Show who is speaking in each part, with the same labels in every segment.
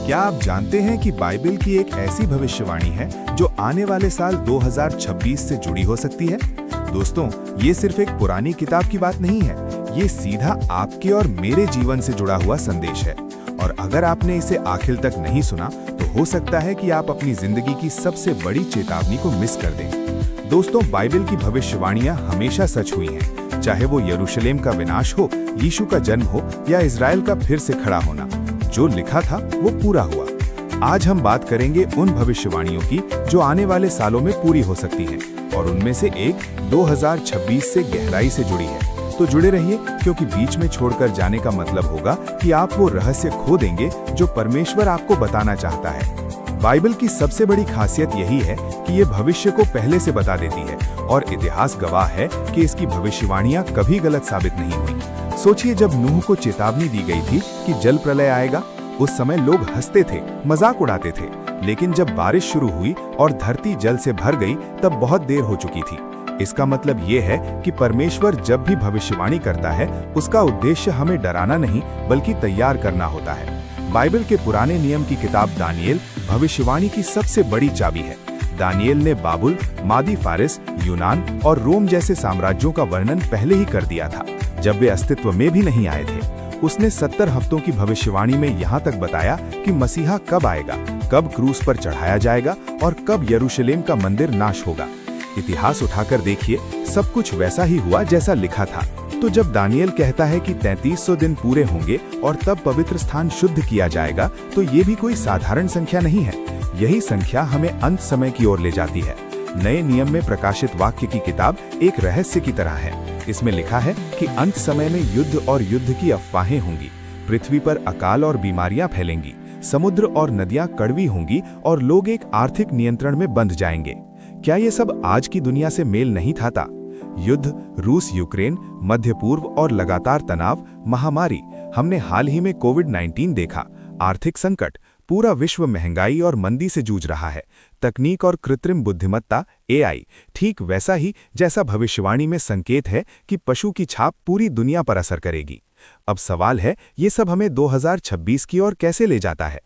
Speaker 1: क्या आप जानते हैं कि बाइबल की एक ऐसी भविष्यवाणी है जो आने वाले साल 2026 से जुड़ी हो सकती है? दोस्तों, ये सिर्फ एक पुरानी किताब की बात नहीं है, ये सीधा आपके और मेरे जीवन से जुड़ा हुआ संदेश है। और अगर आपने इसे आखिर तक नहीं सुना, तो हो सकता है कि आप अपनी जिंदगी की सबसे बड़ी चेतावनी को मिस कर दें। दोस्तों, बाइबल की भविष्यवाणियां हमेशा सच हुई हैं, चाहे वो यरूशलेम का विनाश हो, यीशु का जन्म हो या इजराइल का फिर से खड़ा होना। जो लिखा था वो पूरा हुआ। आज हम बात करेंगे उन भविष्यवाणियों की जो आने वाले सालों में पूरी हो सकती हैं, और उनमें से एक 2026 से गहराई से जुड़ी है। तो जुड़े रहिए, क्योंकि बीच में छोड़कर जाने का मतलब होगा कि आप वो रहस्य खो देंगे जो परमेश्वर आपको बताना चाहता है। बाइबल की सबसे बड़ी खासियत यही है कि ये भविष्य को पहले से बता देती है, और इतिहास गवाह है कि इसकी भविष्यवाणियां कभी गलत साबित नहीं हुई। सोचिए, जब नूह को चेतावनी दी गई थी कि जल प्रलय आएगा, उस समय लोग हंसते थे, मजाक उड़ाते थे। लेकिन जब बारिश शुरू हुई और धरती जल से भर गई, तब बहुत देर हो चुकी थी। इसका मतलब ये है कि परमेश्वर जब भी भविष्यवाणी करता है, उसका उद्देश्य हमें डराना नहीं, बल्कि तैयार करना होता है। बाइबल के पुराने नियम की किताब दानियेल भविष्यवाणी की सबसे बड़ी चाबी है। दानियेल ने बाबुल, मादी फारिस, यूनान और रोम जैसे साम्राज्यों का वर्णन पहले ही कर दिया था, जब वे अस्तित्व में भी नहीं आए थे। उसने 70 हफ्तों की भविष्यवाणी में यहाँ तक बताया कि मसीहा कब आएगा, कब क्रूस पर चढ़ाया जाएगा और कब यरूशलेम का मंदिर नाश होगा। इतिहास उठाकर देखिए, सब कुछ वैसा ही हुआ जैसा लिखा था। तो जब दानियेल कहता है कि 3300 दिन पूरे होंगे और तब पवित्र स्थान शुद्ध किया जाएगा, तो ये भी कोई साधारण संख्या नहीं है। यही संख्या हमें अंत समय की ओर ले जाती है। नए नियम में प्रकाशित वाक्य की किताब एक रहस्य की तरह है। इसमें लिखा है कि अंत समय में युद्ध और युद्ध की अफवाहें होंगी, पृथ्वी पर अकाल और बीमारियां फैलेंगी, समुद्र और नदियां कड़वी होंगी और लोग एक आर्थिक नियंत्रण में बंध जाएंगे। क्या ये सब आज की दुनिया से मेल नहीं खाता? युद्ध, रूस यूक्रेन, मध्य पूर्व और लगातार तनाव, महामारी, हमने हाल ही में कोविड-19 देखा, आर्थिक संकट, पूरा विश्व महंगाई और मंदी से जूझ रहा है। तकनीक और कृत्रिम बुद्धिमत्ता AI ठीक वैसा ही जैसा भविष्यवाणी में संकेत है कि पशु की छाप पूरी दुनिया पर असर करेगी। अब सवाल है, ये सब हमें 2026 की ओर कैसे ले जाता है?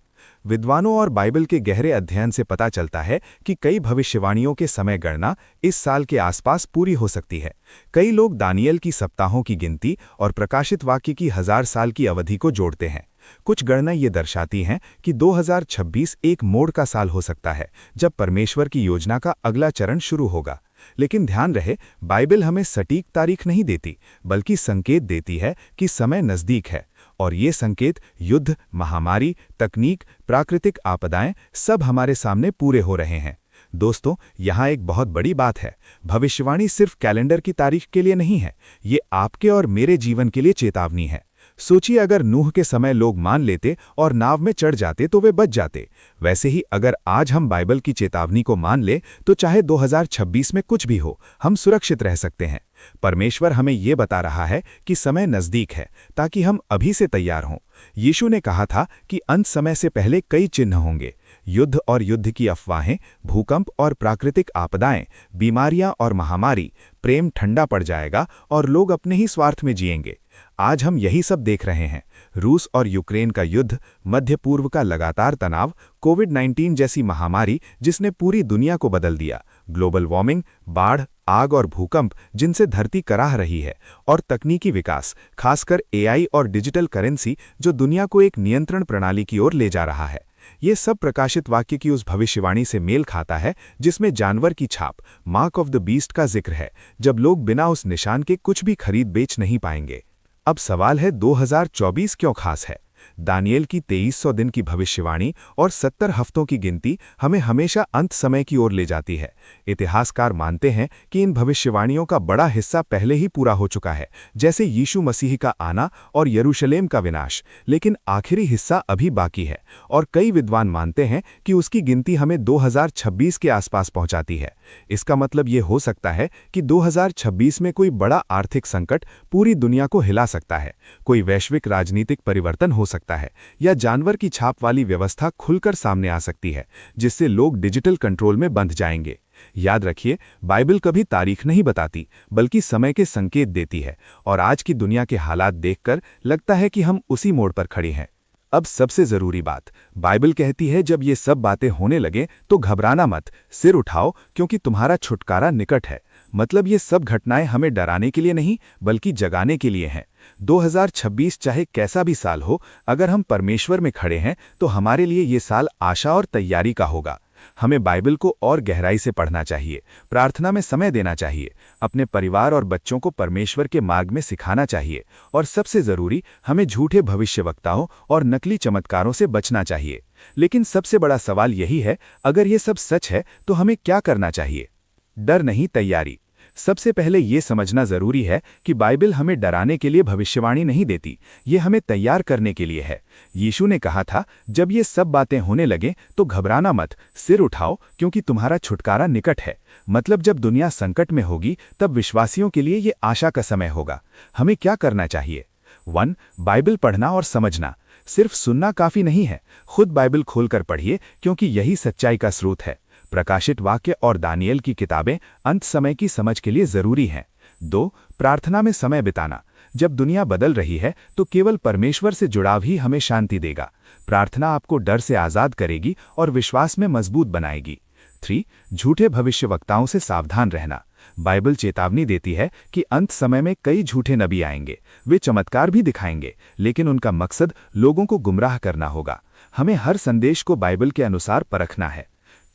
Speaker 1: विद्वानों और बाइबल के गहरे अध्ययन से पता चलता है कि कई भविष्यवाणियों के समय गणना इस साल के आसपास पूरी हो सकती है। कई लोग दानियेल की सप्ताहों की गिनती और प्रकाशित वाक्य की 1000 साल की अवधि को जोड़ते हैं। कुछ गणना ये दर्शाती हैं कि 2026 एक मोड़ का साल हो सकता है, जब परमेश्वर की योजना का अगला चरण शुरू होगा। लेकिन ध्यान रहे, बाइबल हमें सटीक तारीख नहीं देती, बल्कि संकेत देती है कि समय नजदीक है। और ये संकेत युद्ध, महामारी, तकनीक, प्राकृतिक आपदाएं सब हमारे सामने पूरे हो रहे हैं। दोस्तों, यहाँ एक बहुत बड़ी बात है। भविष्यवाणी सिर्फ कैलेंडर की तारीख के लिए नहीं है, ये आपके और मेरे जीवन के लिए चेतावनी है। सोचिए, अगर नूह के समय लोग मान लेते और नाव में चढ़ जाते तो वे बच जाते। वैसे ही अगर आज हम बाइबल की चेतावनी को मान ले, तो चाहे 2026 में कुछ भी हो, हम सुरक्षित रह सकते हैं। परमेश्वर हमें ये बता रहा है कि समय नजदीक है, ताकि हम अभी से तैयार हों। यीशु ने कहा था कि अंत समय से पहले कई चिन्ह होंगे, युद्ध और युद्ध की अफवाहें, भूकंप और प्राकृतिक आपदाएं, बीमारियां और महामारी, प्रेम ठंडा पड़ जाएगा और लोग अपने ही स्वार्थ में जिएंगे। आज हम यही सब देख रहे हैं। रूस और यूक्रेन का युद्ध, मध्य पूर्व का लगातार तनाव, कोविड-19 जैसी महामारी जिसने पूरी दुनिया को बदल दिया, ग्लोबल वार्मिंग, बाढ़, आग और भूकंप जिनसे धरती कराह रही है, और तकनीकी विकास, खासकर AI और डिजिटल करेंसी जो दुनिया को एक नियंत्रण प्रणाली की ओर ले जा रहा है। ये सब प्रकाशित वाक्य की उस भविष्यवाणी से मेल खाता है जिसमें जानवर की छाप, मार्क ऑफ द बीस्ट का जिक्र है, जब लोग बिना उस निशान के कुछ भी खरीद बेच नहीं पाएंगे। अब सवाल है, 2024 क्यों खास है? दानियेल की 2300 दिन की भविष्यवाणी और 70 हफ्तों की गिनती हमें हमेशा अंत समय की ओर ले जाती है। इतिहासकार मानते हैं कि इन भविष्यवाणियों का बड़ा हिस्सा पहले ही पूरा हो चुका है, जैसे यीशु मसीह का आना और यरूशलेम का विनाश, लेकिन आखिरी हिस्सा अभी बाकी है, और कई विद्वान मानते हैं कि उसकी गिनती हमें 2026 के आसपास पहुंचाती है। इसका मतलब ये हो सकता है कि 2026 में कोई बड़ा आर्थिक संकट पूरी दुनिया को हिला सकता है, कोई वैश्विक राजनीतिक परिवर्तन हो सकता है, या जानवर की छाप वाली व्यवस्था खुलकर सामने आ सकती है, जिससे लोग डिजिटल कंट्रोल में बंध जाएंगे। याद रखिए, बाइबल कभी तारीख नहीं बताती, बल्कि समय के संकेत देती है, और आज की दुनिया के हालात देखकर लगता है कि हम उसी मोड़ पर खड़े हैं। अब सबसे जरूरी बात, बाइबल कहती है जब ये सब बातें होने लगे तो घबराना मत, सिर उठाओ क्योंकि तुम्हारा छुटकारा निकट है। मतलब ये सब घटनाएं हमें डराने के लिए नहीं बल्कि जगाने के लिए हैं। 2026 चाहे कैसा भी साल हो, अगर हम परमेश्वर में खड़े हैं तो हमारे लिए ये साल आशा और तैयारी का होगा। हमें बाइबल को और गहराई से पढ़ना चाहिए, प्रार्थना में समय देना चाहिए, अपने परिवार और बच्चों को परमेश्वर के मार्ग में सिखाना चाहिए और सबसे जरूरी, हमें झूठे भविष्यवक्ताओं और नकली चमत्कारों से बचना चाहिए। लेकिन सबसे बड़ा सवाल यही है, अगर ये सब सच है तो हमें क्या करना चाहिए? डर नहीं, तैयारी। सबसे पहले ये समझना जरूरी है कि बाइबल हमें डराने के लिए भविष्यवाणी नहीं देती, ये हमें तैयार करने के लिए है। यीशु ने कहा था, जब ये सब बातें होने लगे तो घबराना मत, सिर उठाओ क्योंकि तुम्हारा छुटकारा निकट है। मतलब जब दुनिया संकट में होगी तब विश्वासियों के लिए ये आशा का समय होगा। हमें क्या करना चाहिए? 1. बाइबल पढ़ना और समझना। सिर्फ सुनना काफी नहीं है, खुद बाइबल खोलकर पढ़िए क्योंकि यही सच्चाई का स्रोत है। प्रकाशित वाक्य और दानियल की किताबें अंत समय की समझ के लिए जरूरी हैं। 2. प्रार्थना में समय बिताना। जब दुनिया बदल रही है तो केवल परमेश्वर से जुड़ाव ही हमें शांति देगा। प्रार्थना आपको डर से आजाद करेगी और विश्वास में मजबूत बनाएगी। 3. झूठे भविष्यवक्ताओं से सावधान रहना। बाइबल चेतावनी देती है कि अंत समय में कई झूठे नबी आएंगे। वे चमत्कार भी दिखाएंगे, लेकिन उनका मकसद लोगों को गुमराह करना होगा। हमें हर संदेश को बाइबल के अनुसार परखना है।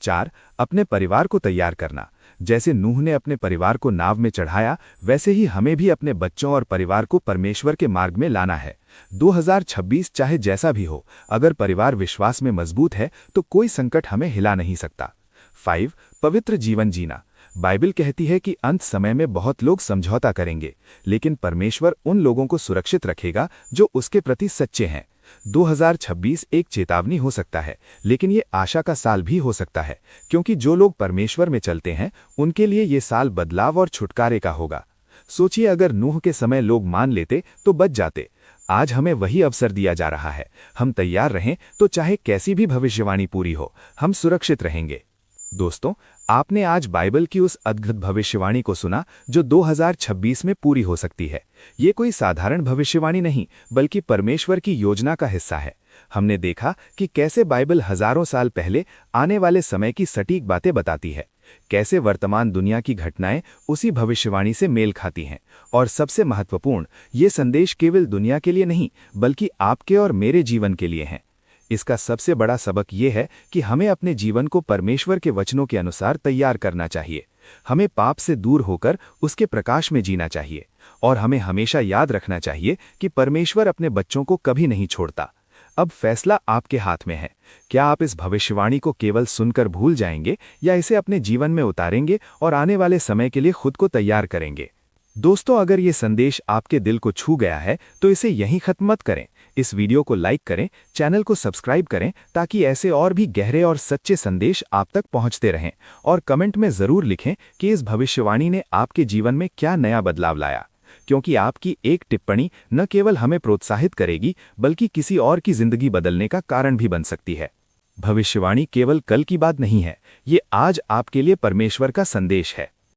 Speaker 1: 4. अपने परिवार को तैयार करना। जैसे नूह ने अपने परिवार को नाव में चढ़ाया, वैसे ही हमें भी अपने बच्चों और परिवार को परमेश्वर के मार्ग में लाना है। 2026 चाहे जैसा भी हो, अगर परिवार विश्वास में मजबूत है तो कोई संकट हमें हिला नहीं सकता। 5. पवित्र जीवन जीना। बाइबल कहती है कि अंत समय में बहुत लोग समझौता करेंगे, लेकिन परमेश्वर उन लोगों को सुरक्षित रखेगा जो उसके प्रति सच्चे हैं। 2026 एक चेतावनी हो सकता है, लेकिन ये आशा का साल भी हो सकता है, क्योंकि जो लोग परमेश्वर में चलते हैं उनके लिए ये साल बदलाव और छुटकारे का होगा। सोचिए, अगर नूह के समय लोग मान लेते तो बच जाते। आज हमें वही अवसर दिया जा रहा है। हम तैयार रहें तो चाहे कैसी भी भविष्यवाणी पूरी हो, हम सुरक्षित रहेंगे। दोस्तों, आपने आज बाइबल की उस अद्भुत भविष्यवाणी को सुना जो 2026 में पूरी हो सकती है। ये कोई साधारण भविष्यवाणी नहीं, बल्कि परमेश्वर की योजना का हिस्सा है। हमने देखा कि कैसे बाइबल हजारों साल पहले आने वाले समय की सटीक बातें बताती है, कैसे वर्तमान दुनिया की घटनाएं उसी भविष्यवाणी से मेल खाती हैं, और सबसे महत्वपूर्ण, ये संदेश केवल दुनिया के लिए नहीं बल्कि आपके और मेरे जीवन के लिए हैं। इसका सबसे बड़ा सबक ये है कि हमें अपने जीवन को परमेश्वर के वचनों के अनुसार तैयार करना चाहिए। हमें पाप से दूर होकर उसके प्रकाश में जीना चाहिए, और हमें हमेशा याद रखना चाहिए कि परमेश्वर अपने बच्चों को कभी नहीं छोड़ता। अब फैसला आपके हाथ में है। क्या आप इस भविष्यवाणी को केवल सुनकर भूल जाएंगे या इसे अपने जीवन में उतारेंगे और आने वाले समय के लिए खुद को तैयार करेंगे? दोस्तों, अगर ये संदेश आपके दिल को छू गया है तो इसे यहीं खत्म मत करें। इस वीडियो को लाइक करें, चैनल को सब्सक्राइब करें ताकि ऐसे और भी गहरे और सच्चे संदेश आप तक पहुंचते रहें, और कमेंट में जरूर लिखें कि इस भविष्यवाणी ने आपके जीवन में क्या नया बदलाव लाया, क्योंकि आपकी एक टिप्पणी न केवल हमें प्रोत्साहित करेगी बल्कि किसी और की जिंदगी बदलने का कारण भी बन सकती है। भविष्यवाणी केवल कल की बात नहीं है, ये आज आपके लिए परमेश्वर का संदेश है।